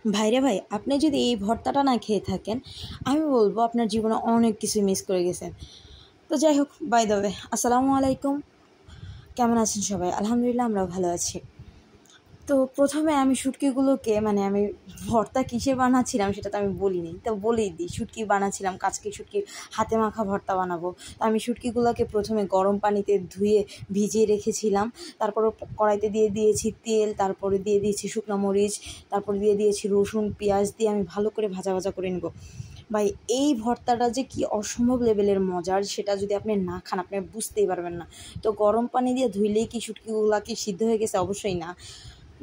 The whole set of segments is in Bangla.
ভাইরে ভাই, আপনি যদি এই ভর্তাটা না খেয়ে থাকেন, আমি বলবো আপনার জীবনে অনেক কিছু মিস করে গেছেন। তো যাই হোক, বাই দ্য ওয়ে, আসসালামু আলাইকুম। কেমন আছেন সবাই? আলহামদুলিল্লাহ, আমরাও ভালো আছি। তো প্রথমে আমি শুটকিগুলোকে আমি ভর্তা কিসে বানাচ্ছিলাম সেটা তো আমি বলিনি, তো বলেই দিই। শুটকি বানাচ্ছিলাম, কাচকি শুটকি হাতে মাখা ভর্তা বানাবো। তো আমি শুটকিগুলোকে প্রথমে গরম পানিতে ধুয়ে ভিজিয়ে রেখেছিলাম। তারপরে কড়াইতে দিয়ে দিয়েছি তেল, তারপরে দিয়ে দিয়েছি শুকনো মরিচ, তারপরে দিয়ে দিয়েছি রসুন পেঁয়াজ দিয়ে আমি ভালো করে ভাজা ভাজা করে নেব। ভাই, এই ভর্তাটা যে কি অসম্ভব লেভেলের মজার, সেটা যদি আপনি না খান আপনি বুঝতেই পারবেন না। তো গরম পানি দিয়ে ধুইলেই কি শুটকিগুলো কি সিদ্ধ হয়ে গেছে? অবশ্যই না।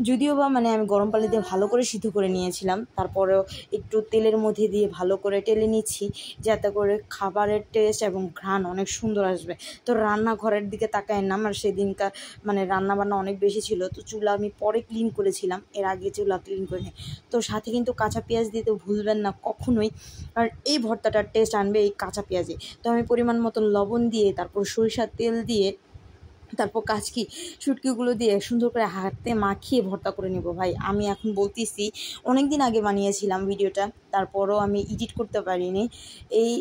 যদিও বা আমি গরম পানি দিয়ে ভালো করে সিদ্ধ করে নিয়েছিলাম, তারপরেও একটু তেলের মধ্যে দিয়ে ভালো করে টেলে নিচ্ছি, যাতে করে খাবারের টেস্ট এবং ঘ্রাণ অনেক সুন্দর আসবে। তো রান্নাঘরের দিকে তাকায় না, আমার সেদিনকার রান্নাবান্না অনেক বেশি ছিল, তো চুলা আমি পরে ক্লিন করেছিলাম, এর আগে চুলা ক্লিন করে নিই। তো সাথে কিন্তু কাঁচা পেঁয়াজ দিতে ভুলবেন না কখনোই, আর এই ভর্তাটার টেস্ট আনবে এই কাঁচা পেঁয়াজে। তো আমি পরিমাণ মতো লবণ দিয়ে, তারপর সরিষার তেল দিয়ে, তারপর কাচকি শুটকিগুলো দিয়ে সুন্দর করে হাতে মাখিয়ে ভর্তা করে নেব। ভাই, আমি এখন বলতেছি, অনেক দিন আগে বানিয়েছিলাম ভিডিওটা, তারপরও আমি এডিট করতে পারিনি। এই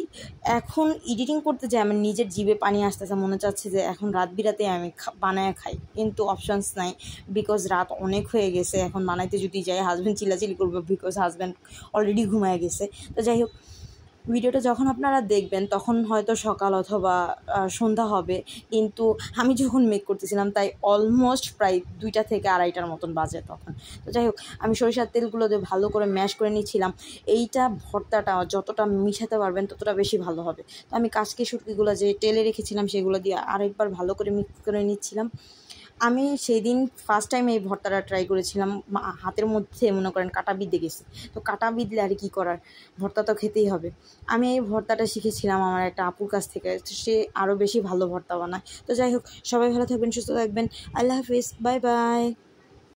এখন এডিটিং করতে যাই আমার নিজের জিভে পানি আসতেছে, মনে চাচ্ছে যে এখন রাত বিরাতে আমি বানায় খাই, কিন্তু অপশানস নাই, বিকজ রাত অনেক হয়ে গেছে। এখন বানাইতে যদি যাই হাজব্যান্ড চিল্লাচিল্লি করবে, বিকজ হাজব্যান্ড অলরেডি ঘুমায় গেছে। তো যাই হোক, ভিডিওটা যখন আপনারা দেখবেন তখন হয়তো সকাল অথবা সন্ধ্যা হবে, কিন্তু আমি যখন মেক করতেছিলাম তাই অলমোস্ট প্রায় 2টা থেকে 2:30টার মতন বাজে তখন। তো যাই হোক, আমি সরিষার তেলগুলো দিয়ে ভালো করে ম্যাশ করে নিচ্ছিলাম। এইটা ভর্তাটা যতটা মিশাতে পারবেন ততটা বেশি ভালো হবে। তো আমি কাচকি শুটকিগুলো যে তেলে রেখেছিলাম সেগুলো দিয়ে আরেকবার ভালো করে মিক্স করে নিচ্ছিলাম। আমি সেই দিন ফার্স্ট টাইম এই ভর্তাটা ট্রাই করেছিলাম, হাতের মধ্যে মনে করেন কাঁটা বিঁধে গেছে। তো কাঁটা বিঁধলে আর কি করার, ভর্তা তো খেতেই হবে। আমি এই ভর্তাটা শিখেছিলাম আমার একটা আপুর কাছ থেকে, সে আরও বেশি ভালো ভর্তা বানায়। তো যাই হোক, সবাই ভালো থাকবেন, সুস্থ থাকবেন। আল্লাহ হাফিজ, বাই বাই।